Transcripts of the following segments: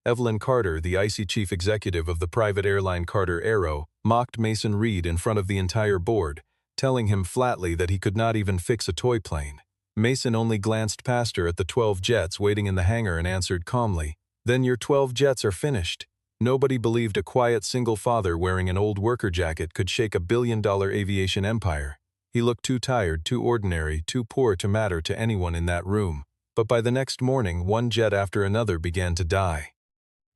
Evelyn Carter, the icy chief executive of the private airline Carter Aero, mocked Mason Reed in front of the entire board, telling him flatly that he could not even fix a toy plane. Mason only glanced past her at the 12 jets waiting in the hangar and answered calmly, "Then your 12 jets are finished." Nobody believed a quiet single father wearing an old worker jacket could shake a billion-dollar aviation empire. He looked too tired, too ordinary, too poor to matter to anyone in that room. But by the next morning, one jet after another began to die.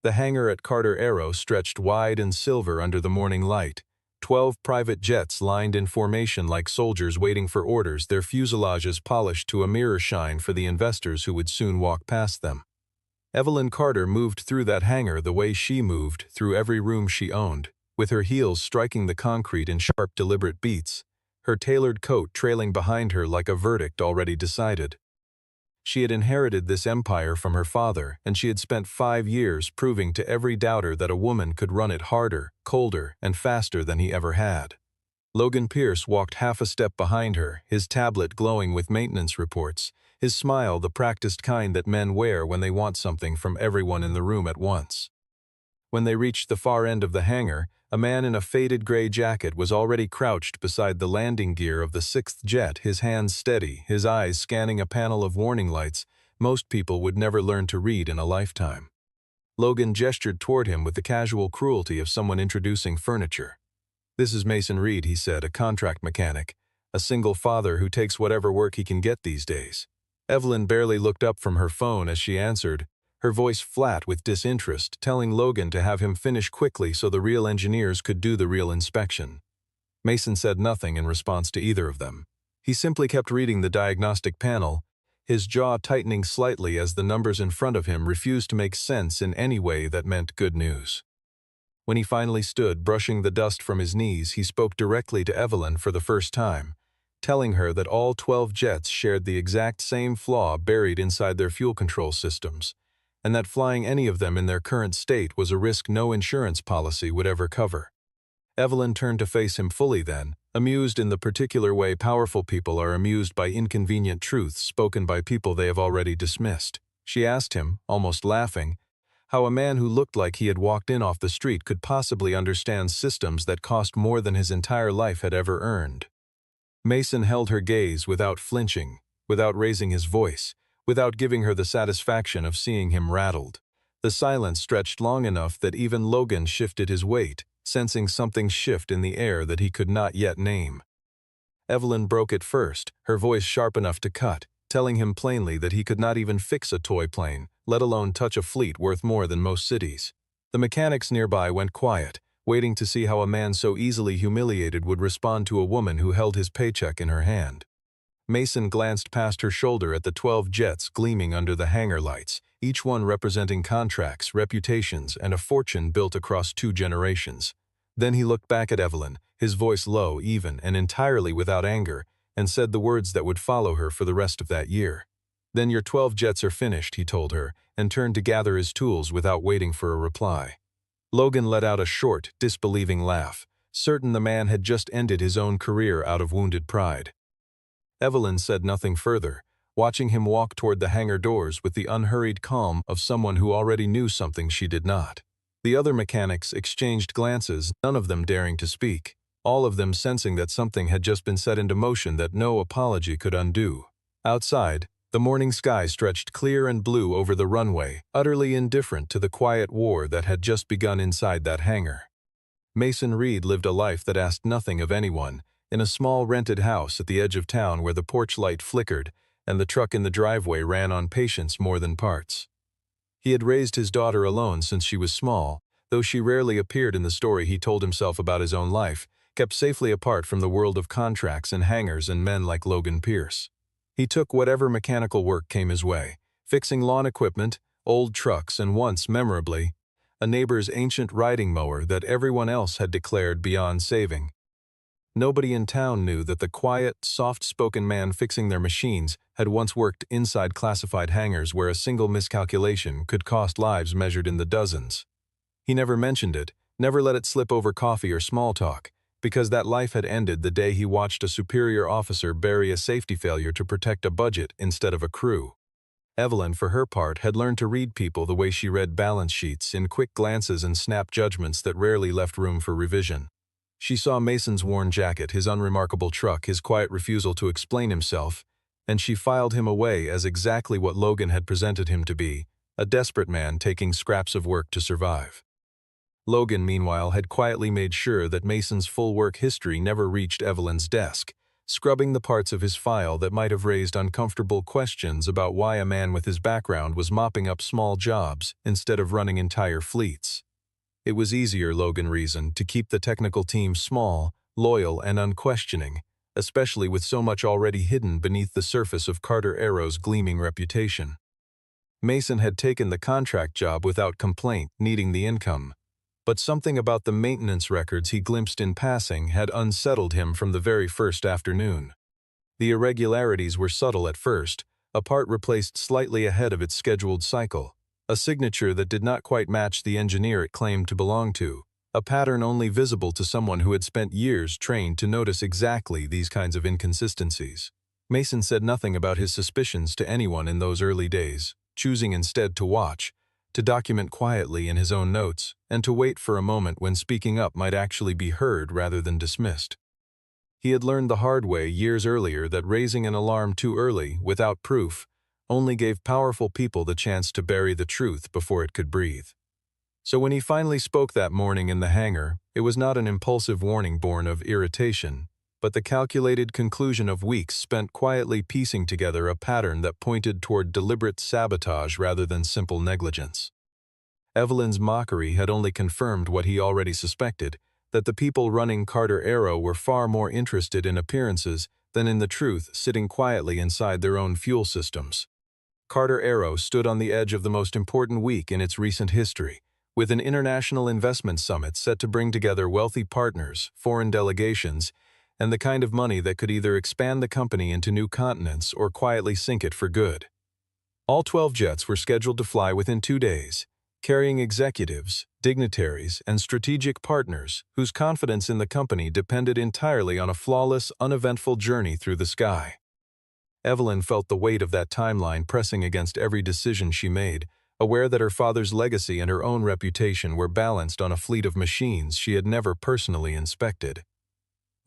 The hangar at Carter Aero stretched wide and silver under the morning light. 12 private jets lined in formation like soldiers waiting for orders, their fuselages polished to a mirror shine for the investors who would soon walk past them. Evelyn Carter moved through that hangar the way she moved through every room she owned, with her heels striking the concrete in sharp, deliberate beats, her tailored coat trailing behind her like a verdict already decided. She had inherited this empire from her father, and she had spent 5 years proving to every doubter that a woman could run it harder, colder, and faster than he ever had. Logan Pierce walked half a step behind her, his tablet glowing with maintenance reports, his smile the practiced kind that men wear when they want something from everyone in the room at once. When they reached the far end of the hangar, a man in a faded gray jacket was already crouched beside the landing gear of the 6th jet, his hands steady, his eyes scanning a panel of warning lights most people would never learn to read in a lifetime. Logan gestured toward him with the casual cruelty of someone introducing furniture. "This is Mason Reed," he said, "a contract mechanic, a single father who takes whatever work he can get these days." Evelyn barely looked up from her phone as she answered, her voice flat with disinterest, telling Logan to have him finish quickly so the real engineers could do the real inspection. Mason said nothing in response to either of them. He simply kept reading the diagnostic panel, his jaw tightening slightly as the numbers in front of him refused to make sense in any way that meant good news. When he finally stood, brushing the dust from his knees, he spoke directly to Evelyn for the first time, telling her that all 12 jets shared the exact same flaw buried inside their fuel control systems, and that flying any of them in their current state was a risk no insurance policy would ever cover. Evelyn turned to face him fully then, amused in the particular way powerful people are amused by inconvenient truths spoken by people they have already dismissed. She asked him, almost laughing, how a man who looked like he had walked in off the street could possibly understand systems that cost more than his entire life had ever earned. Mason held her gaze without flinching, without raising his voice, without giving her the satisfaction of seeing him rattled. The silence stretched long enough that even Logan shifted his weight, sensing something shift in the air that he could not yet name. Evelyn broke it first, her voice sharp enough to cut, telling him plainly that he could not even fix a toy plane, let alone touch a fleet worth more than most cities. The mechanics nearby went quiet, waiting to see how a man so easily humiliated would respond to a woman who held his paycheck in her hand. Mason glanced past her shoulder at the 12 jets gleaming under the hangar lights, each one representing contracts, reputations, and a fortune built across 2 generations. Then he looked back at Evelyn, his voice low, even, and entirely without anger, and said the words that would follow her for the rest of that year. "Then your 12 jets are finished," he told her, and turned to gather his tools without waiting for a reply. Logan let out a short, disbelieving laugh, certain the man had just ended his own career out of wounded pride. Evelyn said nothing further, watching him walk toward the hangar doors with the unhurried calm of someone who already knew something she did not. The other mechanics exchanged glances, none of them daring to speak, all of them sensing that something had just been set into motion that no apology could undo. Outside, the morning sky stretched clear and blue over the runway, utterly indifferent to the quiet war that had just begun inside that hangar. Mason Reed lived a life that asked nothing of anyone, in a small rented house at the edge of town where the porch light flickered and the truck in the driveway ran on patience more than parts. He had raised his daughter alone since she was small, though she rarely appeared in the story he told himself about his own life, kept safely apart from the world of contracts and hangars and men like Logan Pierce. He took whatever mechanical work came his way, fixing lawn equipment, old trucks, and once, memorably, a neighbor's ancient riding mower that everyone else had declared beyond saving. Nobody in town knew that the quiet, soft-spoken man fixing their machines had once worked inside classified hangars where a single miscalculation could cost lives measured in the dozens. He never mentioned it, never let it slip over coffee or small talk, because that life had ended the day he watched a superior officer bury a safety failure to protect a budget instead of a crew. Evelyn, for her part, had learned to read people the way she read balance sheets, in quick glances and snap judgments that rarely left room for revision. She saw Mason's worn jacket, his unremarkable truck, his quiet refusal to explain himself, and she filed him away as exactly what Logan had presented him to be, a desperate man taking scraps of work to survive. Logan, meanwhile, had quietly made sure that Mason's full work history never reached Evelyn's desk, scrubbing the parts of his file that might have raised uncomfortable questions about why a man with his background was mopping up small jobs instead of running entire fleets. It was easier, Logan reasoned, to keep the technical team small, loyal, and unquestioning, especially with so much already hidden beneath the surface of Carter Aero's gleaming reputation. Mason had taken the contract job without complaint, needing the income. But something about the maintenance records he glimpsed in passing had unsettled him from the very first afternoon. The irregularities were subtle at first, a part replaced slightly ahead of its scheduled cycle, a signature that did not quite match the engineer it claimed to belong to, a pattern only visible to someone who had spent years trained to notice exactly these kinds of inconsistencies. Mason said nothing about his suspicions to anyone in those early days, choosing instead to watch, to document quietly in his own notes, and to wait for a moment when speaking up might actually be heard rather than dismissed. He had learned the hard way years earlier that raising an alarm too early, without proof, only gave powerful people the chance to bury the truth before it could breathe. So when he finally spoke that morning in the hangar, it was not an impulsive warning born of irritation, but the calculated conclusion of weeks spent quietly piecing together a pattern that pointed toward deliberate sabotage rather than simple negligence. Evelyn's mockery had only confirmed what he already suspected, that the people running Carter Aero were far more interested in appearances than in the truth sitting quietly inside their own fuel systems. Carter Aero stood on the edge of the most important week in its recent history, with an international investment summit set to bring together wealthy partners, foreign delegations, and the kind of money that could either expand the company into new continents or quietly sink it for good. All 12 jets were scheduled to fly within 2 days, carrying executives, dignitaries, and strategic partners whose confidence in the company depended entirely on a flawless, uneventful journey through the sky. Evelyn felt the weight of that timeline pressing against every decision she made, aware that her father's legacy and her own reputation were balanced on a fleet of machines she had never personally inspected.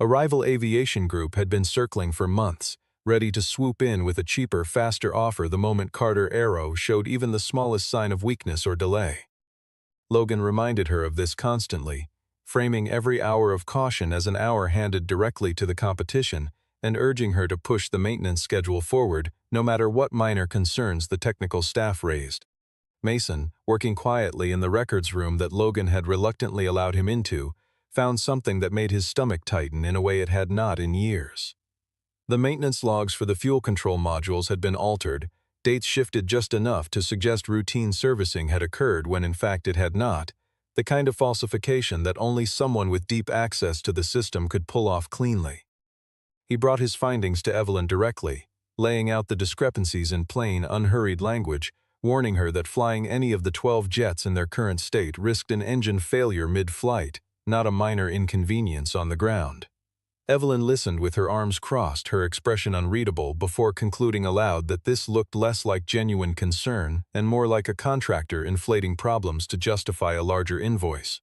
A rival aviation group had been circling for months, ready to swoop in with a cheaper, faster offer the moment Carter Aero showed even the smallest sign of weakness or delay. Logan reminded her of this constantly, framing every hour of caution as an hour handed directly to the competition and urging her to push the maintenance schedule forward no matter what minor concerns the technical staff raised. Mason, working quietly in the records room that Logan had reluctantly allowed him into, found something that made his stomach tighten in a way it had not in years. The maintenance logs for the fuel control modules had been altered, dates shifted just enough to suggest routine servicing had occurred when in fact it had not, the kind of falsification that only someone with deep access to the system could pull off cleanly. He brought his findings to Evelyn directly, laying out the discrepancies in plain, unhurried language, warning her that flying any of the 12 jets in their current state risked an engine failure mid-flight, not a minor inconvenience on the ground. Evelyn listened with her arms crossed, her expression unreadable, before concluding aloud that this looked less like genuine concern and more like a contractor inflating problems to justify a larger invoice.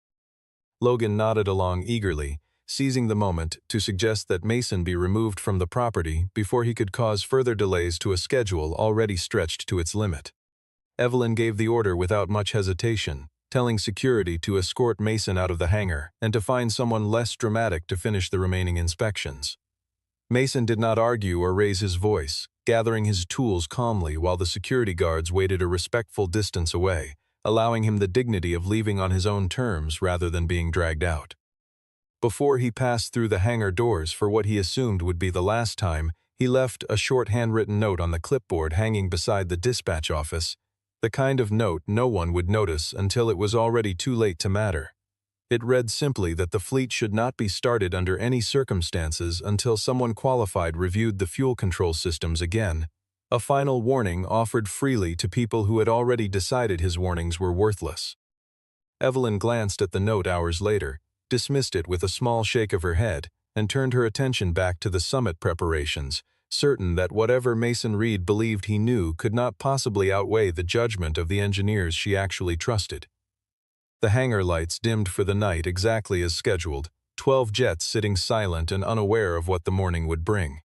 Logan nodded along eagerly, seizing the moment to suggest that Mason be removed from the property before he could cause further delays to a schedule already stretched to its limit. Evelyn gave the order without much hesitation, telling security to escort Mason out of the hangar and to find someone less dramatic to finish the remaining inspections. Mason did not argue or raise his voice, gathering his tools calmly while the security guards waited a respectful distance away, allowing him the dignity of leaving on his own terms rather than being dragged out. Before he passed through the hangar doors for what he assumed would be the last time, he left a short handwritten note on the clipboard hanging beside the dispatch office, the kind of note no one would notice until it was already too late to matter. It read simply that the fleet should not be started under any circumstances until someone qualified reviewed the fuel control systems again, a final warning offered freely to people who had already decided his warnings were worthless. Evelyn glanced at the note hours later, dismissed it with a small shake of her head, and turned her attention back to the summit preparations, certain that whatever Mason Reed believed he knew could not possibly outweigh the judgment of the engineers she actually trusted. The hangar lights dimmed for the night exactly as scheduled, 12 jets sitting silent and unaware of what the morning would bring.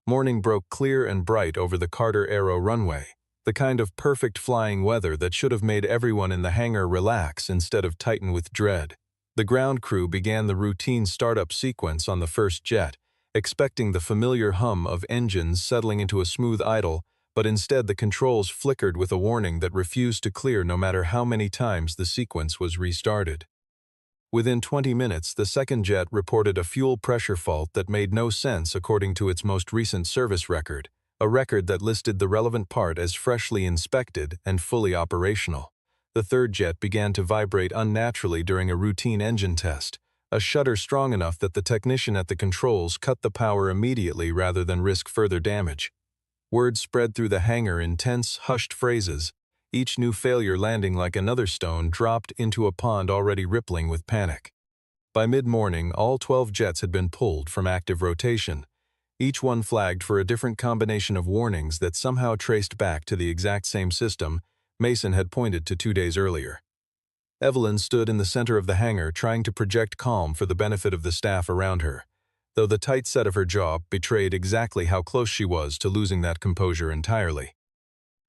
Morning broke clear and bright over the Carter Aero runway, the kind of perfect flying weather that should have made everyone in the hangar relax instead of tighten with dread. The ground crew began the routine startup sequence on the first jet, expecting the familiar hum of engines settling into a smooth idle, but instead the controls flickered with a warning that refused to clear no matter how many times the sequence was restarted. Within 20 minutes, the second jet reported a fuel pressure fault that made no sense according to its most recent service record, a record that listed the relevant part as freshly inspected and fully operational. The third jet began to vibrate unnaturally during a routine engine test, a shudder strong enough that the technician at the controls cut the power immediately rather than risk further damage. Word spread through the hangar in tense, hushed phrases, each new failure landing like another stone dropped into a pond already rippling with panic. By mid-morning, all 12 jets had been pulled from active rotation, each one flagged for a different combination of warnings that somehow traced back to the exact same system Mason had pointed to 2 days earlier. Evelyn stood in the center of the hangar trying to project calm for the benefit of the staff around her, though the tight set of her jaw betrayed exactly how close she was to losing that composure entirely.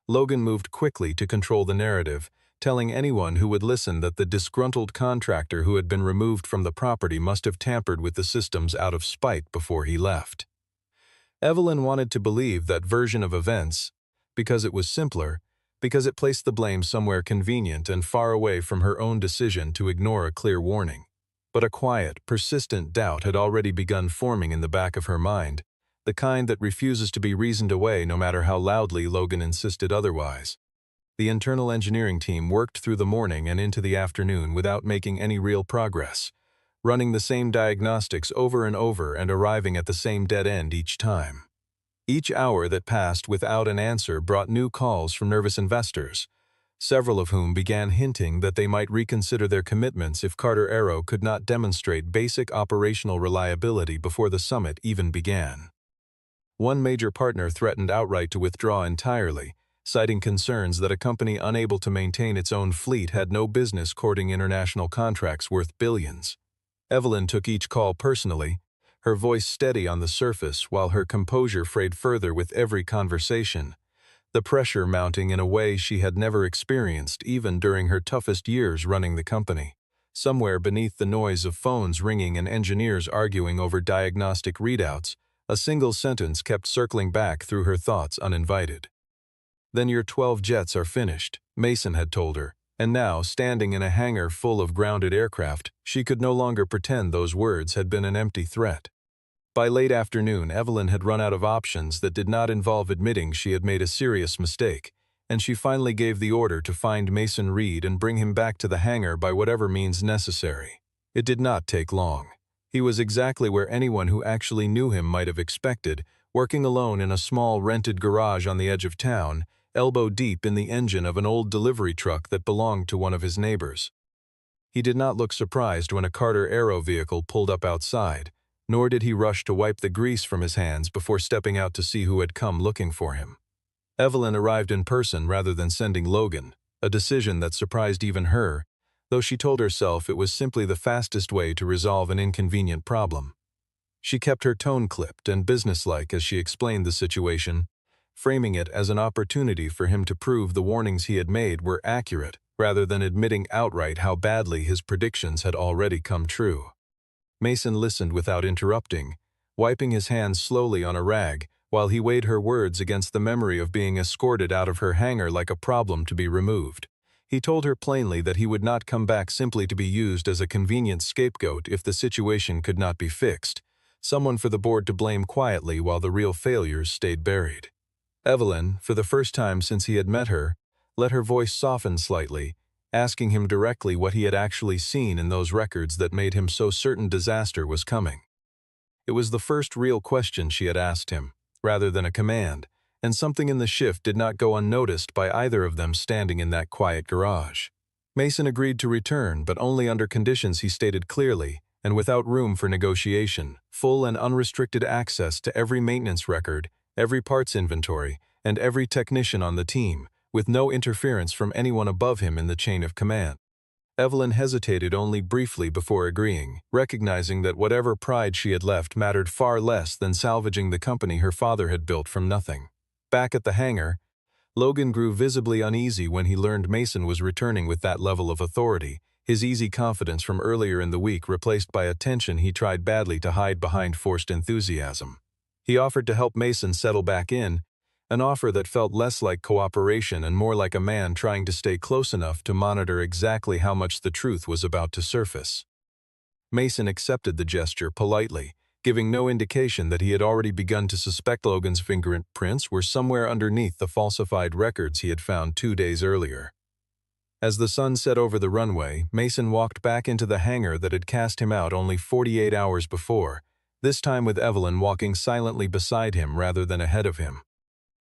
Logan moved quickly to control the narrative, telling anyone who would listen that the disgruntled contractor who had been removed from the property must have tampered with the systems out of spite before he left. Evelyn wanted to believe that version of events, because it was simpler, because it placed the blame somewhere convenient and far away from her own decision to ignore a clear warning. But a quiet, persistent doubt had already begun forming in the back of her mind, the kind that refuses to be reasoned away no matter how loudly Logan insisted otherwise. The internal engineering team worked through the morning and into the afternoon without making any real progress, running the same diagnostics over and over and arriving at the same dead end each time. Each hour that passed without an answer brought new calls from nervous investors, several of whom began hinting that they might reconsider their commitments if Carter Aero could not demonstrate basic operational reliability before the summit even began. One major partner threatened outright to withdraw entirely, citing concerns that a company unable to maintain its own fleet had no business courting international contracts worth billions. Evelyn took each call personally, her voice steady on the surface while her composure frayed further with every conversation, the pressure mounting in a way she had never experienced even during her toughest years running the company. Somewhere beneath the noise of phones ringing and engineers arguing over diagnostic readouts, a single sentence kept circling back through her thoughts uninvited. "Then your 12 jets are finished," Mason had told her, and now, standing in a hangar full of grounded aircraft, she could no longer pretend those words had been an empty threat. By late afternoon, Evelyn had run out of options that did not involve admitting she had made a serious mistake, and she finally gave the order to find Mason Reed and bring him back to the hangar by whatever means necessary. It did not take long. He was exactly where anyone who actually knew him might have expected, working alone in a small rented garage on the edge of town, elbow deep in the engine of an old delivery truck that belonged to one of his neighbors. He did not look surprised when a Carter Aero vehicle pulled up outside, nor did he rush to wipe the grease from his hands before stepping out to see who had come looking for him. Evelyn arrived in person rather than sending Logan, a decision that surprised even her, though she told herself it was simply the fastest way to resolve an inconvenient problem. She kept her tone clipped and businesslike as she explained the situation, framing it as an opportunity for him to prove the warnings he had made were accurate, rather than admitting outright how badly his predictions had already come true. Mason listened without interrupting, wiping his hands slowly on a rag, while he weighed her words against the memory of being escorted out of her hangar like a problem to be removed. He told her plainly that he would not come back simply to be used as a convenient scapegoat if the situation could not be fixed, someone for the board to blame quietly while the real failures stayed buried. Evelyn, for the first time since he had met her, let her voice soften slightly, asking him directly what he had actually seen in those records that made him so certain disaster was coming. It was the first real question she had asked him, rather than a command, and something in the shift did not go unnoticed by either of them standing in that quiet garage. Mason agreed to return, but only under conditions he stated clearly, and without room for negotiation, full and unrestricted access to every maintenance record, every parts inventory, and every technician on the team, with no interference from anyone above him in the chain of command. Evelyn hesitated only briefly before agreeing, recognizing that whatever pride she had left mattered far less than salvaging the company her father had built from nothing. Back at the hangar, Logan grew visibly uneasy when he learned Mason was returning with that level of authority, his easy confidence from earlier in the week replaced by a tension he tried badly to hide behind forced enthusiasm. He offered to help Mason settle back in, an offer that felt less like cooperation and more like a man trying to stay close enough to monitor exactly how much the truth was about to surface. Mason accepted the gesture politely, giving no indication that he had already begun to suspect Logan's fingerprints were somewhere underneath the falsified records he had found 2 days earlier. As the sun set over the runway, Mason walked back into the hangar that had cast him out only 48 hours before, this time with Evelyn walking silently beside him rather than ahead of him.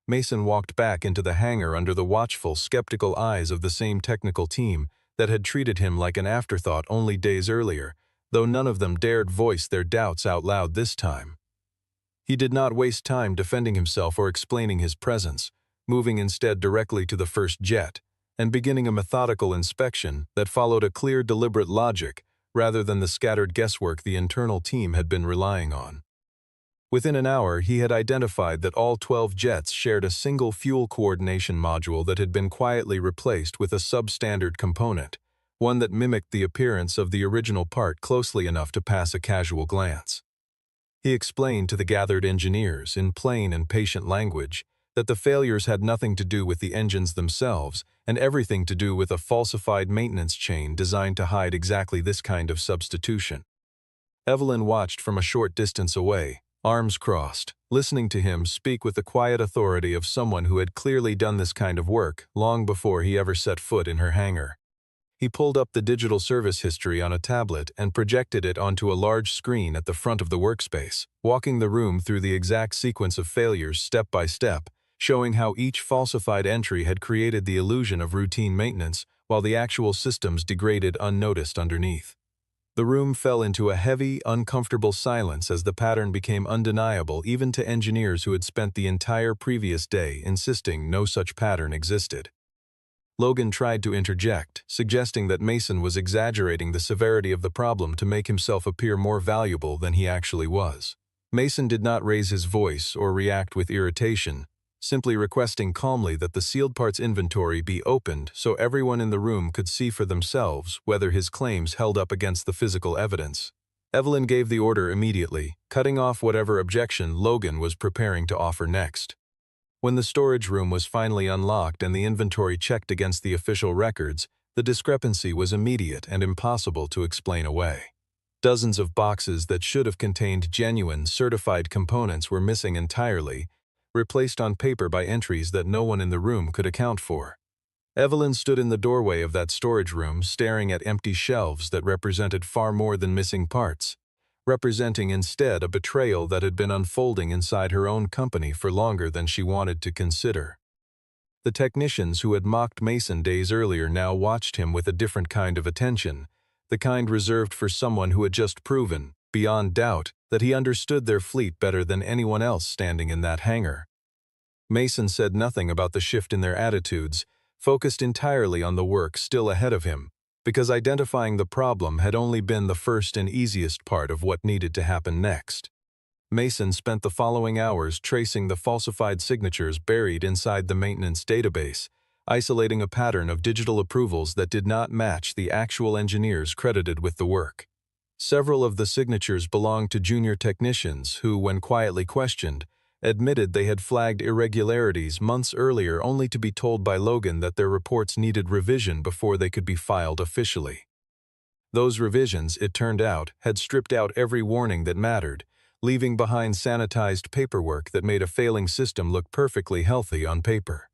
Mason walked back into the hangar under the watchful, skeptical eyes of the same technical team that had treated him like an afterthought only days earlier, though none of them dared voice their doubts out loud this time. He did not waste time defending himself or explaining his presence, moving instead directly to the first jet, and beginning a methodical inspection that followed a clear, deliberate logic rather than the scattered guesswork the internal team had been relying on. Within an hour, he had identified that all 12 jets shared a single fuel coordination module that had been quietly replaced with a substandard component, one that mimicked the appearance of the original part closely enough to pass a casual glance. He explained to the gathered engineers, in plain and patient language, that the failures had nothing to do with the engines themselves and everything to do with a falsified maintenance chain designed to hide exactly this kind of substitution. Evelyn watched from a short distance away, arms crossed, listening to him speak with the quiet authority of someone who had clearly done this kind of work long before he ever set foot in her hangar. He pulled up the digital service history on a tablet and projected it onto a large screen at the front of the workspace, walking the room through the exact sequence of failures step by step, showing how each falsified entry had created the illusion of routine maintenance while the actual systems degraded unnoticed underneath. The room fell into a heavy, uncomfortable silence as the pattern became undeniable even to engineers who had spent the entire previous day insisting no such pattern existed. Logan tried to interject, suggesting that Mason was exaggerating the severity of the problem to make himself appear more valuable than he actually was. Mason did not raise his voice or react with irritation, simply requesting calmly that the sealed parts inventory be opened so everyone in the room could see for themselves whether his claims held up against the physical evidence. Evelyn gave the order immediately, cutting off whatever objection Logan was preparing to offer next. When the storage room was finally unlocked and the inventory checked against the official records, the discrepancy was immediate and impossible to explain away. Dozens of boxes that should have contained genuine, certified components were missing entirely, replaced on paper by entries that no one in the room could account for. Evelyn stood in the doorway of that storage room staring at empty shelves that represented far more than missing parts, representing instead a betrayal that had been unfolding inside her own company for longer than she wanted to consider. The technicians who had mocked Mason days earlier now watched him with a different kind of attention, the kind reserved for someone who had just proven, beyond doubt, that he understood their fleet better than anyone else standing in that hangar. Mason said nothing about the shift in their attitudes, focused entirely on the work still ahead of him, because identifying the problem had only been the first and easiest part of what needed to happen next. Mason spent the following hours tracing the falsified signatures buried inside the maintenance database, isolating a pattern of digital approvals that did not match the actual engineers credited with the work. Several of the signatures belonged to junior technicians who, when quietly questioned, admitted they had flagged irregularities months earlier only to be told by Logan that their reports needed revision before they could be filed officially. Those revisions, it turned out, had stripped out every warning that mattered, leaving behind sanitized paperwork that made a failing system look perfectly healthy on paper.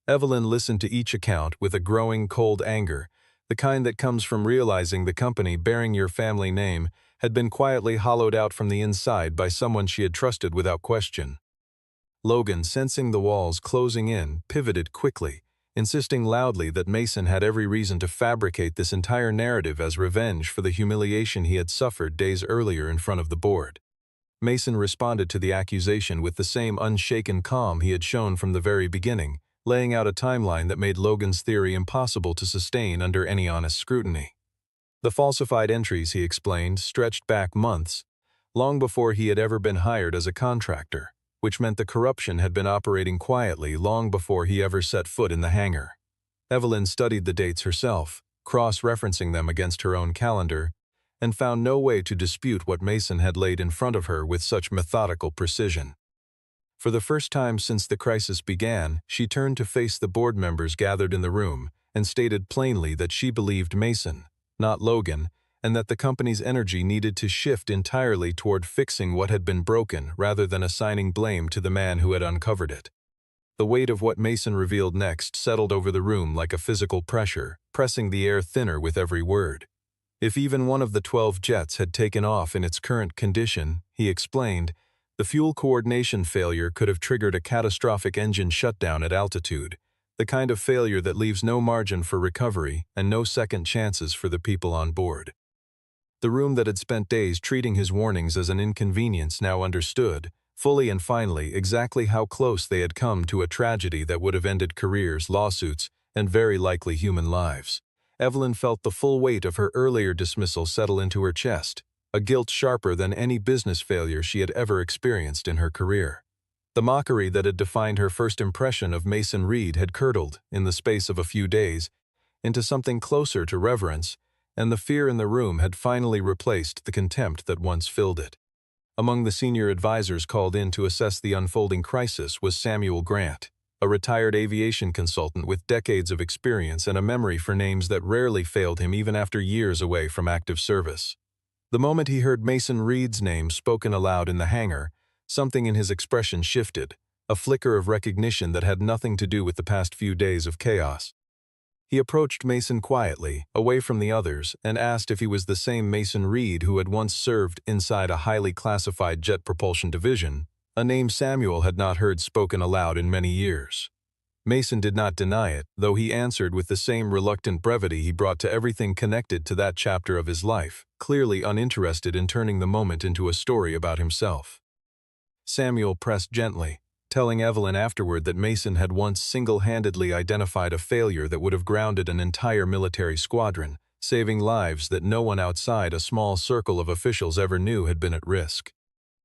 Evelyn listened to each account with a growing cold anger, the kind that comes from realizing the company bearing your family name had been quietly hollowed out from the inside by someone she had trusted without question. Logan, sensing the walls closing in, pivoted quickly, insisting loudly that Mason had every reason to fabricate this entire narrative as revenge for the humiliation he had suffered days earlier in front of the board. Mason responded to the accusation with the same unshaken calm he had shown from the very beginning, laying out a timeline that made Logan's theory impossible to sustain under any honest scrutiny. The falsified entries, he explained, stretched back months, long before he had ever been hired as a contractor, which meant the corruption had been operating quietly long before he ever set foot in the hangar. Evelyn studied the dates herself, cross-referencing them against her own calendar, and found no way to dispute what Mason had laid in front of her with such methodical precision. For the first time since the crisis began, she turned to face the board members gathered in the room and stated plainly that she believed Mason, not Logan, and that the company's energy needed to shift entirely toward fixing what had been broken rather than assigning blame to the man who had uncovered it. The weight of what Mason revealed next settled over the room like a physical pressure, pressing the air thinner with every word. If even one of the 12 jets had taken off in its current condition, he explained, the fuel coordination failure could have triggered a catastrophic engine shutdown at altitude, the kind of failure that leaves no margin for recovery and no second chances for the people on board. The room that had spent days treating his warnings as an inconvenience now understood, fully and finally, exactly how close they had come to a tragedy that would have ended careers, lawsuits, and very likely human lives. Evelyn felt the full weight of her earlier dismissal settle into her chest, a guilt sharper than any business failure she had ever experienced in her career. The mockery that had defined her first impression of Mason Reed had curdled, in the space of a few days, into something closer to reverence, and the fear in the room had finally replaced the contempt that once filled it. Among the senior advisors called in to assess the unfolding crisis was Samuel Grant, a retired aviation consultant with decades of experience and a memory for names that rarely failed him even after years away from active service. The moment he heard Mason Reed's name spoken aloud in the hangar, something in his expression shifted, a flicker of recognition that had nothing to do with the past few days of chaos. He approached Mason quietly, away from the others, and asked if he was the same Mason Reed who had once served inside a highly classified jet propulsion division, a name Samuel had not heard spoken aloud in many years. Mason did not deny it, though he answered with the same reluctant brevity he brought to everything connected to that chapter of his life, clearly uninterested in turning the moment into a story about himself. Samuel pressed gently, telling Evelyn afterward that Mason had once single-handedly identified a failure that would have grounded an entire military squadron, saving lives that no one outside a small circle of officials ever knew had been at risk.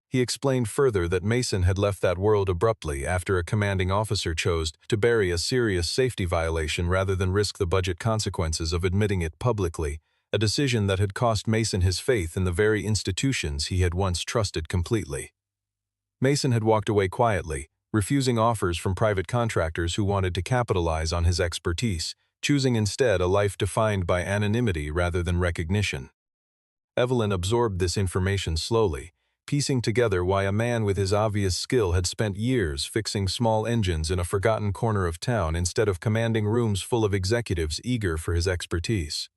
He explained further that Mason had left that world abruptly after a commanding officer chose to bury a serious safety violation rather than risk the budget consequences of admitting it publicly, a decision that had cost Mason his faith in the very institutions he had once trusted completely. Mason had walked away quietly, refusing offers from private contractors who wanted to capitalize on his expertise, choosing instead a life defined by anonymity rather than recognition. Evelyn absorbed this information slowly, piecing together why a man with his obvious skill had spent years fixing small engines in a forgotten corner of town instead of commanding rooms full of executives eager for his expertise.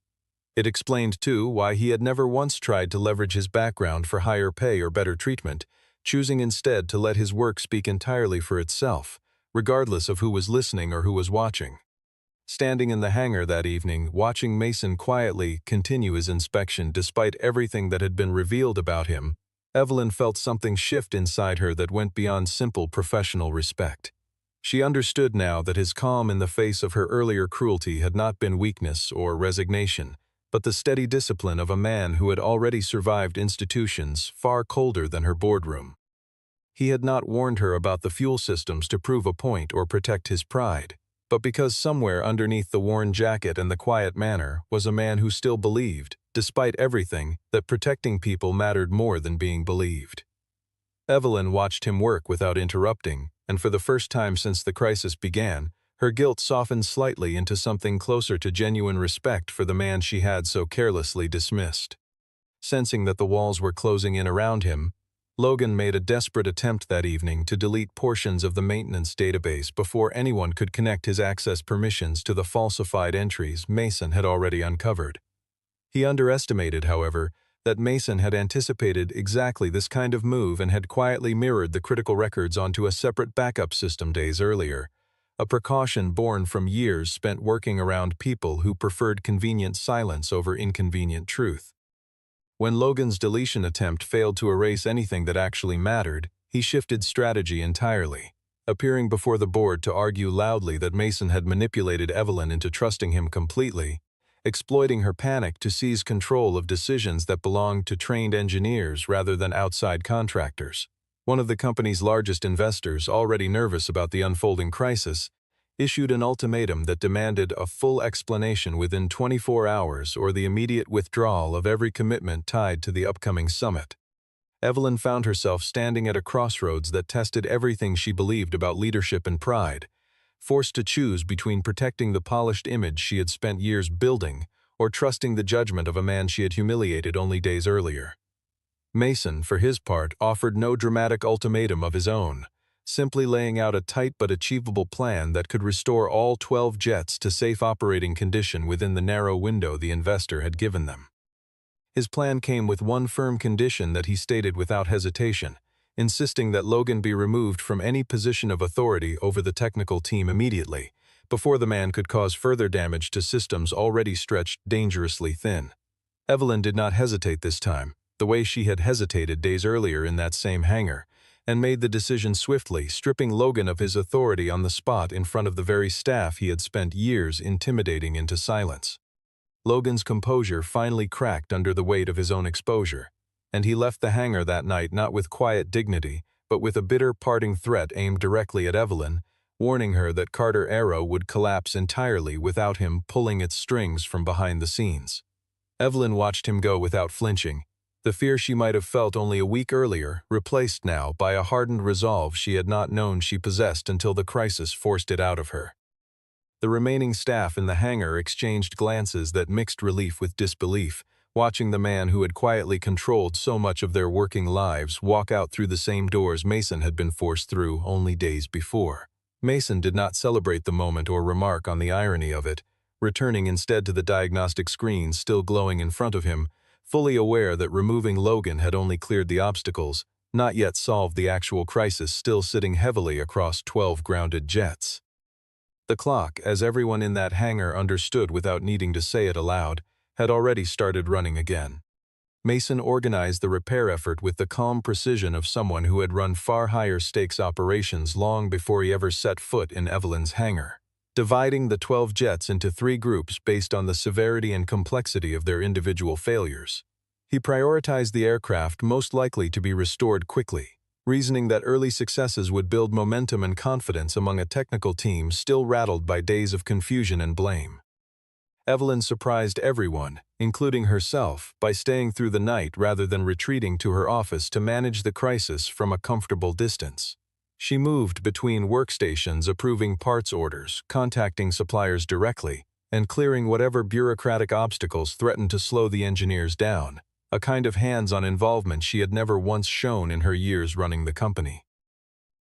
It explained, too, why he had never once tried to leverage his background for higher pay or better treatment, choosing instead to let his work speak entirely for itself, regardless of who was listening or who was watching. Standing in the hangar that evening, watching Mason quietly continue his inspection despite everything that had been revealed about him, Evelyn felt something shift inside her that went beyond simple professional respect. She understood now that his calm in the face of her earlier cruelty had not been weakness or resignation, but the steady discipline of a man who had already survived institutions far colder than her boardroom. He had not warned her about the fuel systems to prove a point or protect his pride, but because somewhere underneath the worn jacket and the quiet manner was a man who still believed, despite everything, that protecting people mattered more than being believed. Evelyn watched him work without interrupting, and for the first time since the crisis began, her guilt softened slightly into something closer to genuine respect for the man she had so carelessly dismissed. Sensing that the walls were closing in around him, Logan made a desperate attempt that evening to delete portions of the maintenance database before anyone could connect his access permissions to the falsified entries Mason had already uncovered. He underestimated, however, that Mason had anticipated exactly this kind of move and had quietly mirrored the critical records onto a separate backup system days earlier, a precaution born from years spent working around people who preferred convenient silence over inconvenient truth. When Logan's deletion attempt failed to erase anything that actually mattered, he shifted strategy entirely, appearing before the board to argue loudly that Mason had manipulated Evelyn into trusting him completely, exploiting her panic to seize control of decisions that belonged to trained engineers rather than outside contractors. One of the company's largest investors, already nervous about the unfolding crisis, issued an ultimatum that demanded a full explanation within 24 hours or the immediate withdrawal of every commitment tied to the upcoming summit. Evelyn found herself standing at a crossroads that tested everything she believed about leadership and pride, forced to choose between protecting the polished image she had spent years building or trusting the judgment of a man she had humiliated only days earlier. Mason, for his part, offered no dramatic ultimatum of his own, simply laying out a tight but achievable plan that could restore all 12 jets to safe operating condition within the narrow window the investor had given them. His plan came with one firm condition that he stated without hesitation, insisting that Logan be removed from any position of authority over the technical team immediately, before the man could cause further damage to systems already stretched dangerously thin. Evelyn did not hesitate this time, the way she had hesitated days earlier in that same hangar, and made the decision swiftly, stripping Logan of his authority on the spot in front of the very staff he had spent years intimidating into silence. Logan's composure finally cracked under the weight of his own exposure, and he left the hangar that night not with quiet dignity, but with a bitter parting threat aimed directly at Evelyn, warning her that Carter Aero would collapse entirely without him pulling its strings from behind the scenes. Evelyn watched him go without flinching, the fear she might have felt only a week earlier replaced now by a hardened resolve she had not known she possessed until the crisis forced it out of her. The remaining staff in the hangar exchanged glances that mixed relief with disbelief, watching the man who had quietly controlled so much of their working lives walk out through the same doors Mason had been forced through only days before. Mason did not celebrate the moment or remark on the irony of it, returning instead to the diagnostic screens still glowing in front of him, fully aware that removing Logan had only cleared the obstacles, not yet solved the actual crisis still sitting heavily across 12 grounded jets. The clock, as everyone in that hangar understood without needing to say it aloud, had already started running again. Mason organized the repair effort with the calm precision of someone who had run far higher stakes operations long before he ever set foot in Evelyn's hangar, dividing the 12 jets into 3 groups based on the severity and complexity of their individual failures. He prioritized the aircraft most likely to be restored quickly, reasoning that early successes would build momentum and confidence among a technical team still rattled by days of confusion and blame. Evelyn surprised everyone, including herself, by staying through the night rather than retreating to her office to manage the crisis from a comfortable distance. She moved between workstations approving parts orders, contacting suppliers directly, and clearing whatever bureaucratic obstacles threatened to slow the engineers down, a kind of hands-on involvement she had never once shown in her years running the company.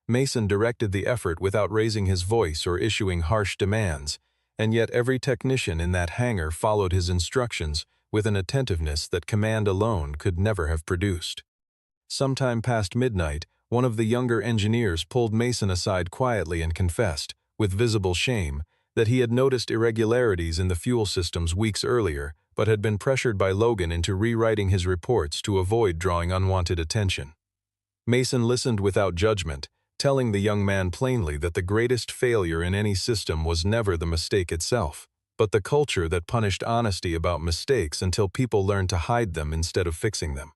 Mason directed the effort without raising his voice or issuing harsh demands, and yet every technician in that hangar followed his instructions with an attentiveness that command alone could never have produced. Sometime past midnight, one of the younger engineers pulled Mason aside quietly and confessed, with visible shame, that he had noticed irregularities in the fuel systems weeks earlier, but had been pressured by Logan into rewriting his reports to avoid drawing unwanted attention. Mason listened without judgment, telling the young man plainly that the greatest failure in any system was never the mistake itself, but the culture that punished honesty about mistakes until people learned to hide them instead of fixing them.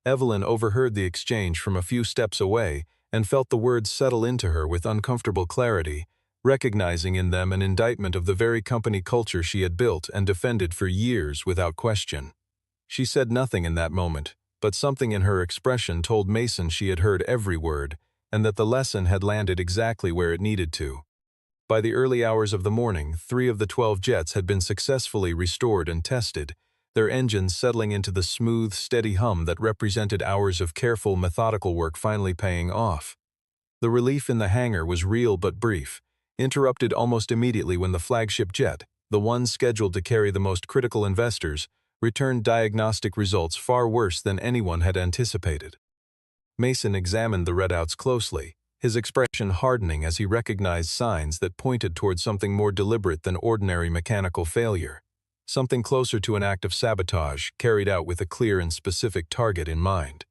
Evelyn overheard the exchange from a few steps away and felt the words settle into her with uncomfortable clarity, recognizing in them an indictment of the very company culture she had built and defended for years without question. She said nothing in that moment, but something in her expression told Mason she had heard every word, and that the lesson had landed exactly where it needed to. By the early hours of the morning, 3 of the 12 jets had been successfully restored and tested, their engines settling into the smooth, steady hum that represented hours of careful, methodical work finally paying off. The relief in the hangar was real but brief, interrupted almost immediately when the flagship jet, the one scheduled to carry the most critical investors, returned diagnostic results far worse than anyone had anticipated. Mason examined the readouts closely, his expression hardening as he recognized signs that pointed toward something more deliberate than ordinary mechanical failure. something closer to an act of sabotage carried out with a clear and specific target in mind.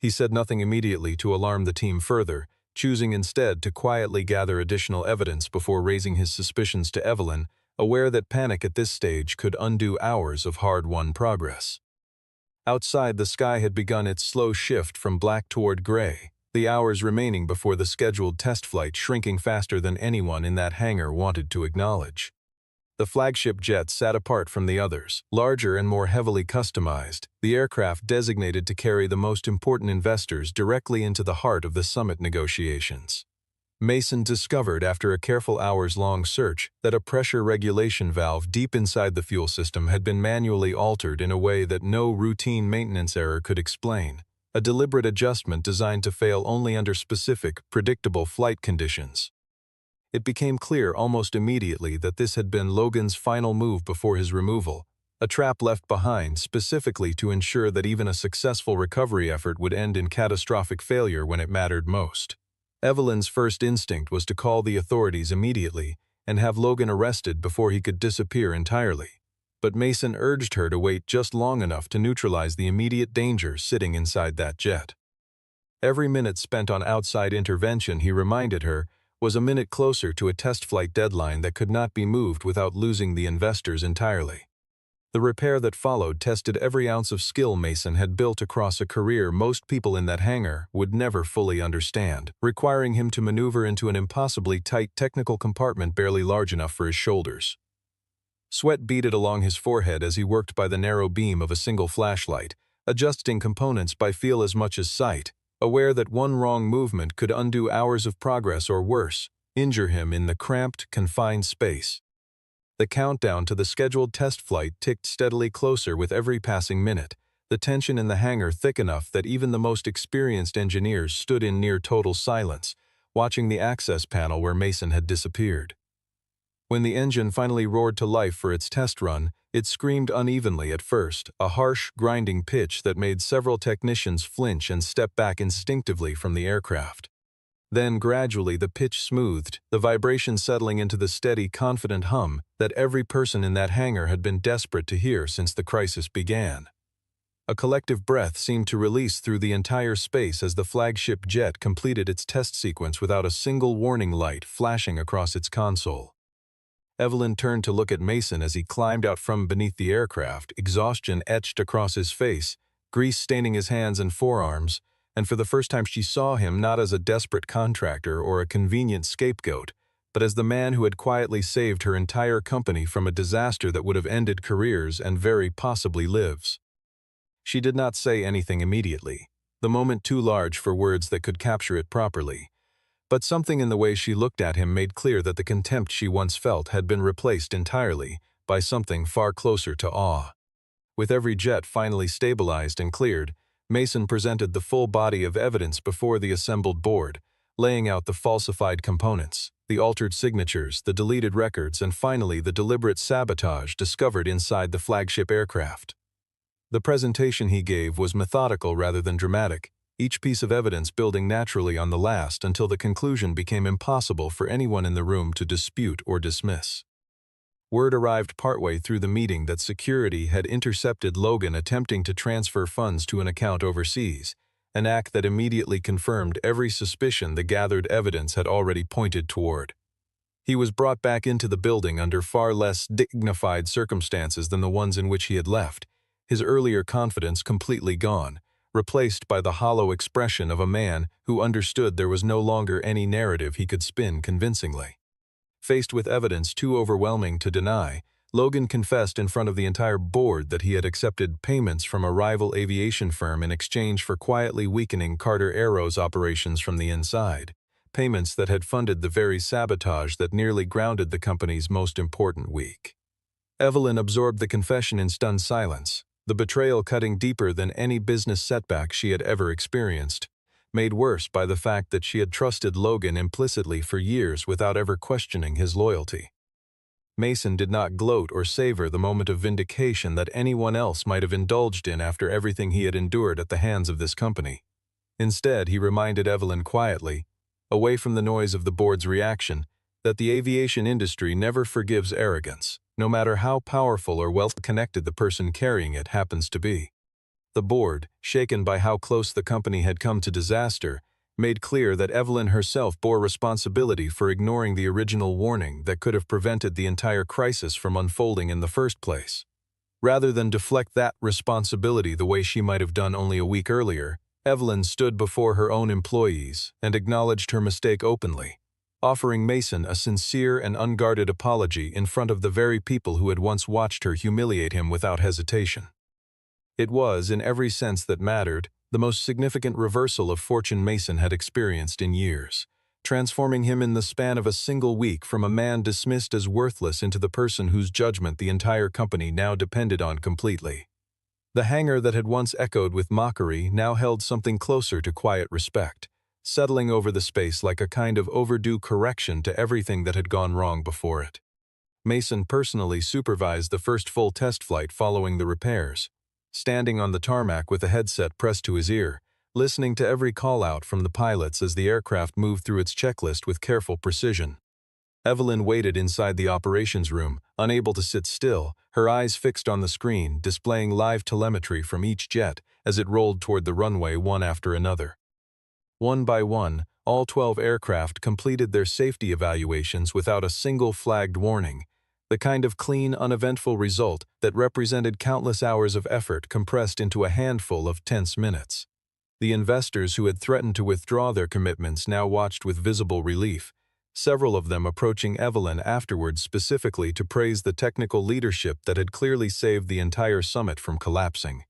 He said nothing immediately to alarm the team further, choosing instead to quietly gather additional evidence before raising his suspicions to Evelyn, aware that panic at this stage could undo hours of hard-won progress. Outside, the sky had begun its slow shift from black toward gray, the hours remaining before the scheduled test flight shrinking faster than anyone in that hangar wanted to acknowledge. The flagship jet sat apart from the others, larger and more heavily customized, the aircraft designated to carry the most important investors directly into the heart of the summit negotiations. Mason discovered after a careful hours-long search that a pressure regulation valve deep inside the fuel system had been manually altered in a way that no routine maintenance error could explain, a deliberate adjustment designed to fail only under specific, predictable flight conditions. It became clear almost immediately that this had been Logan's final move before his removal, a trap left behind specifically to ensure that even a successful recovery effort would end in catastrophic failure when it mattered most. Evelyn's first instinct was to call the authorities immediately and have Logan arrested before he could disappear entirely, but Mason urged her to wait just long enough to neutralize the immediate danger sitting inside that jet. Every minute spent on outside intervention, he reminded her, was a minute closer to a test flight deadline that could not be moved without losing the investors entirely. The repair that followed tested every ounce of skill Mason had built across a career most people in that hangar would never fully understand, requiring him to maneuver into an impossibly tight technical compartment barely large enough for his shoulders. Sweat beaded along his forehead as he worked by the narrow beam of a single flashlight, adjusting components by feel as much as sight, aware that one wrong movement could undo hours of progress or worse, injure him in the cramped, confined space. The countdown to the scheduled test flight ticked steadily closer with every passing minute, the tension in the hangar thick enough that even the most experienced engineers stood in near total silence, watching the access panel where Mason had disappeared. When the engine finally roared to life for its test run, it screamed unevenly at first, a harsh, grinding pitch that made several technicians flinch and step back instinctively from the aircraft. Then gradually the pitch smoothed, the vibration settling into the steady, confident hum that every person in that hangar had been desperate to hear since the crisis began. A collective breath seemed to release through the entire space as the flagship jet completed its test sequence without a single warning light flashing across its console. Evelyn turned to look at Mason as he climbed out from beneath the aircraft, exhaustion etched across his face, grease staining his hands and forearms, and for the first time she saw him not as a desperate contractor or a convenient scapegoat, but as the man who had quietly saved her entire company from a disaster that would have ended careers and very possibly lives. She did not say anything immediately, the moment too large for words that could capture it properly, but something in the way she looked at him made clear that the contempt she once felt had been replaced entirely by something far closer to awe. With every jet finally stabilized and cleared, Mason presented the full body of evidence before the assembled board, laying out the falsified components, the altered signatures, the deleted records, and finally the deliberate sabotage discovered inside the flagship aircraft. The presentation he gave was methodical rather than dramatic, each piece of evidence building naturally on the last until the conclusion became impossible for anyone in the room to dispute or dismiss. Word arrived partway through the meeting that security had intercepted Logan attempting to transfer funds to an account overseas, an act that immediately confirmed every suspicion the gathered evidence had already pointed toward. He was brought back into the building under far less dignified circumstances than the ones in which he had left, his earlier confidence completely gone, replaced by the hollow expression of a man who understood there was no longer any narrative he could spin convincingly. Faced with evidence too overwhelming to deny, Logan confessed in front of the entire board that he had accepted payments from a rival aviation firm in exchange for quietly weakening Carter Aero's operations from the inside, payments that had funded the very sabotage that nearly grounded the company's most important week. Evelyn absorbed the confession in stunned silence, the betrayal cutting deeper than any business setback she had ever experienced, made worse by the fact that she had trusted Logan implicitly for years without ever questioning his loyalty. Mason did not gloat or savor the moment of vindication that anyone else might have indulged in after everything he had endured at the hands of this company. Instead, he reminded Evelyn quietly, away from the noise of the board's reaction, that the aviation industry never forgives arrogance, no matter how powerful or well-connected the person carrying it happens to be. The board, shaken by how close the company had come to disaster, made clear that Evelyn herself bore responsibility for ignoring the original warning that could have prevented the entire crisis from unfolding in the first place. Rather than deflect that responsibility the way she might have done only a week earlier, Evelyn stood before her own employees and acknowledged her mistake openly, offering Mason a sincere and unguarded apology in front of the very people who had once watched her humiliate him without hesitation. It was, in every sense that mattered, the most significant reversal of fortune Mason had experienced in years, transforming him in the span of a single week from a man dismissed as worthless into the person whose judgment the entire company now depended on completely. The hangar that had once echoed with mockery now held something closer to quiet respect, settling over the space like a kind of overdue correction to everything that had gone wrong before it. Mason personally supervised the first full test flight following the repairs, standing on the tarmac with a headset pressed to his ear, listening to every call-out from the pilots as the aircraft moved through its checklist with careful precision. Evelyn waited inside the operations room, unable to sit still, her eyes fixed on the screen, displaying live telemetry from each jet as it rolled toward the runway one after another. One by one, all 12 aircraft completed their safety evaluations without a single flagged warning, the kind of clean, uneventful result that represented countless hours of effort compressed into a handful of tense minutes. The investors who had threatened to withdraw their commitments now watched with visible relief, several of them approaching Evelyn afterwards specifically to praise the technical leadership that had clearly saved the entire summit from collapsing.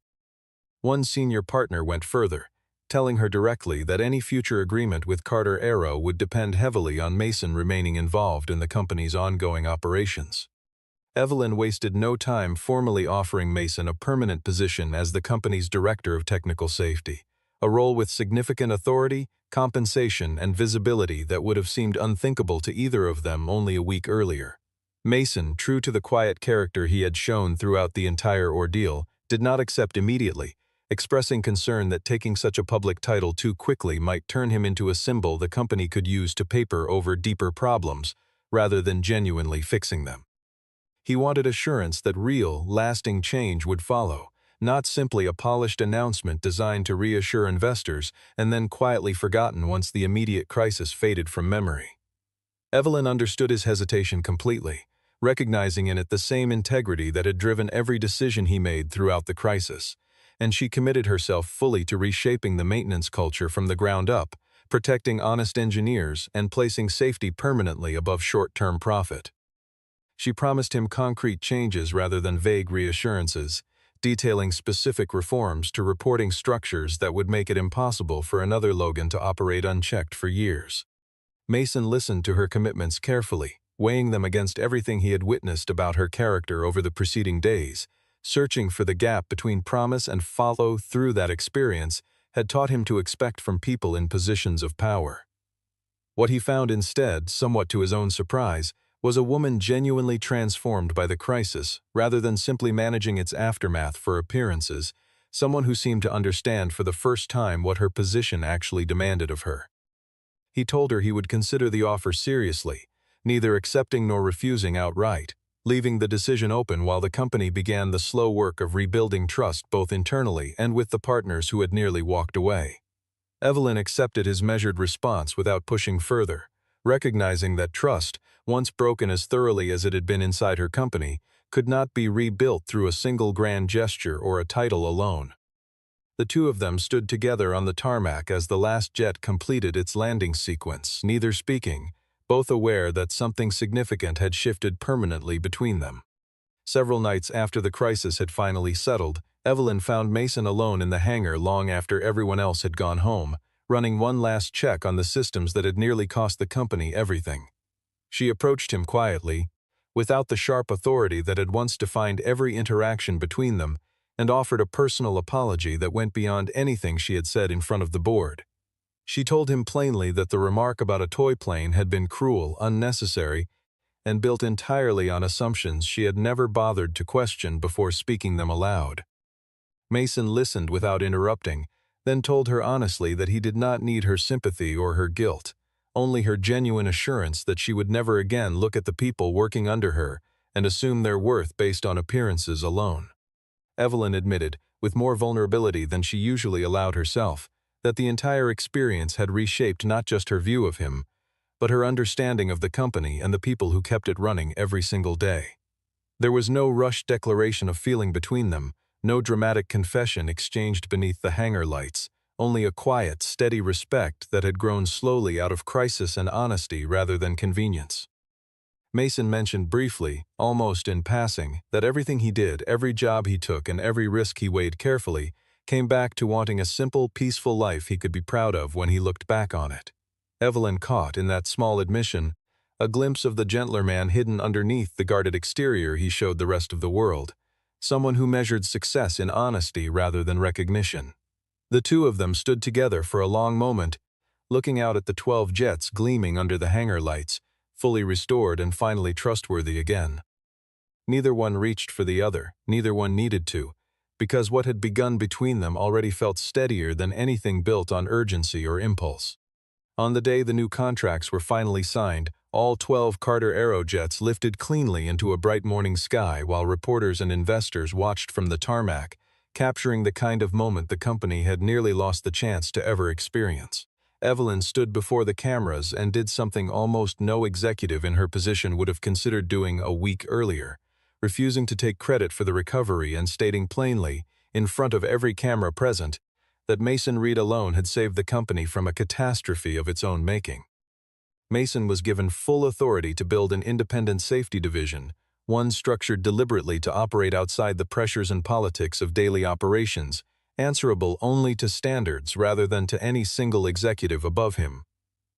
One senior partner went further, telling her directly that any future agreement with Carter Aero would depend heavily on Mason remaining involved in the company's ongoing operations. Evelyn wasted no time formally offering Mason a permanent position as the company's director of technical safety, a role with significant authority, compensation, and visibility that would have seemed unthinkable to either of them only a week earlier. Mason, true to the quiet character he had shown throughout the entire ordeal, did not accept immediately, expressing concern that taking such a public title too quickly might turn him into a symbol the company could use to paper over deeper problems, rather than genuinely fixing them. He wanted assurance that real, lasting change would follow, not simply a polished announcement designed to reassure investors and then quietly forgotten once the immediate crisis faded from memory. Evelyn understood his hesitation completely, recognizing in it the same integrity that had driven every decision he made throughout the crisis, and she committed herself fully to reshaping the maintenance culture from the ground up, protecting honest engineers and placing safety permanently above short-term profit. She promised him concrete changes rather than vague reassurances, detailing specific reforms to reporting structures that would make it impossible for another Logan to operate unchecked for years. Mason listened to her commitments carefully, weighing them against everything he had witnessed about her character over the preceding days. Searching for the gap between promise and follow-through that experience had taught him to expect from people in positions of power. What he found instead, somewhat to his own surprise, was a woman genuinely transformed by the crisis rather than simply managing its aftermath for appearances, someone who seemed to understand for the first time what her position actually demanded of her. He told her he would consider the offer seriously, neither accepting nor refusing outright, leaving the decision open while the company began the slow work of rebuilding trust both internally and with the partners who had nearly walked away. Evelyn accepted his measured response without pushing further, recognizing that trust, once broken as thoroughly as it had been inside her company, could not be rebuilt through a single grand gesture or a title alone. The two of them stood together on the tarmac as the last jet completed its landing sequence, neither speaking, both aware that something significant had shifted permanently between them. Several nights after the crisis had finally settled, Evelyn found Mason alone in the hangar long after everyone else had gone home, running one last check on the systems that had nearly cost the company everything. She approached him quietly, without the sharp authority that had once defined every interaction between them, and offered a personal apology that went beyond anything she had said in front of the board. She told him plainly that the remark about a toy plane had been cruel, unnecessary, and built entirely on assumptions she had never bothered to question before speaking them aloud. Mason listened without interrupting, then told her honestly that he did not need her sympathy or her guilt, only her genuine assurance that she would never again look at the people working under her and assume their worth based on appearances alone. Evelyn admitted, with more vulnerability than she usually allowed herself, that the entire experience had reshaped not just her view of him, but her understanding of the company and the people who kept it running every single day. There was no rushed declaration of feeling between them, no dramatic confession exchanged beneath the hangar lights, only a quiet, steady respect that had grown slowly out of crisis and honesty rather than convenience. Mason mentioned briefly, almost in passing, that everything he did, every job he took, and every risk he weighed carefully, came back to wanting a simple, peaceful life he could be proud of when he looked back on it. Evelyn caught, in that small admission, a glimpse of the gentler man hidden underneath the guarded exterior he showed the rest of the world, someone who measured success in honesty rather than recognition. The two of them stood together for a long moment, looking out at the 12 jets gleaming under the hangar lights, fully restored and finally trustworthy again. Neither one reached for the other, neither one needed to, because what had begun between them already felt steadier than anything built on urgency or impulse. On the day the new contracts were finally signed, all 12 Carter Aerojets lifted cleanly into a bright morning sky while reporters and investors watched from the tarmac, capturing the kind of moment the company had nearly lost the chance to ever experience. Evelyn stood before the cameras and did something almost no executive in her position would have considered doing a week earlier, refusing to take credit for the recovery and stating plainly, in front of every camera present, that Mason Reed alone had saved the company from a catastrophe of its own making. Mason was given full authority to build an independent safety division, one structured deliberately to operate outside the pressures and politics of daily operations, answerable only to standards rather than to any single executive above him.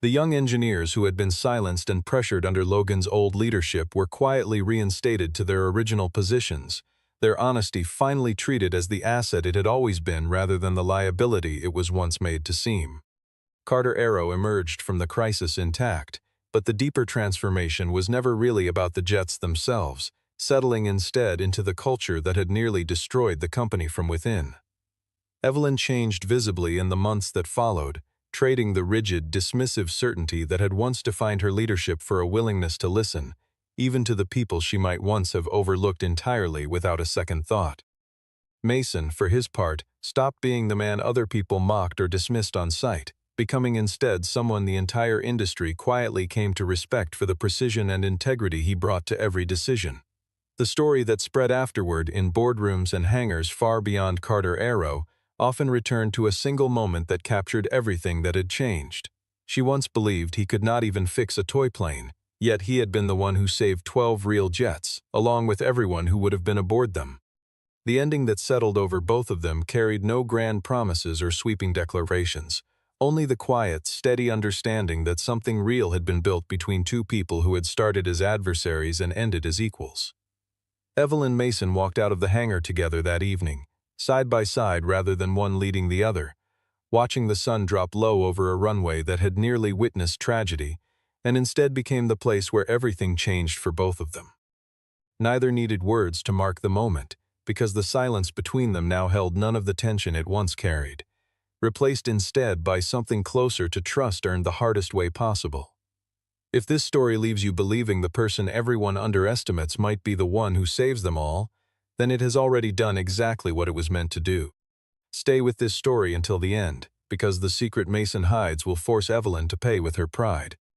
The young engineers who had been silenced and pressured under Logan's old leadership were quietly reinstated to their original positions, their honesty finally treated as the asset it had always been rather than the liability it was once made to seem. Carter Aero emerged from the crisis intact, but the deeper transformation was never really about the jets themselves, settling instead into the culture that had nearly destroyed the company from within. Evelyn changed visibly in the months that followed, trading the rigid, dismissive certainty that had once defined her leadership for a willingness to listen, even to the people she might once have overlooked entirely without a second thought. Mason, for his part, stopped being the man other people mocked or dismissed on sight, becoming instead someone the entire industry quietly came to respect for the precision and integrity he brought to every decision. The story that spread afterward in boardrooms and hangars far beyond Carter Aero often returned to a single moment that captured everything that had changed. She once believed he could not even fix a toy plane, yet he had been the one who saved 12 real jets, along with everyone who would have been aboard them. The ending that settled over both of them carried no grand promises or sweeping declarations, only the quiet, steady understanding that something real had been built between two people who had started as adversaries and ended as equals. Evelyn and Mason walked out of the hangar together that evening, side by side rather than one leading the other, watching the sun drop low over a runway that had nearly witnessed tragedy, and instead became the place where everything changed for both of them. Neither needed words to mark the moment, because the silence between them now held none of the tension it once carried, replaced instead by something closer to trust earned the hardest way possible. If this story leaves you believing the person everyone underestimates might be the one who saves them all, then it has already done exactly what it was meant to do. Stay with this story until the end, because the secret Mason hides will force Evelyn to pay with her pride.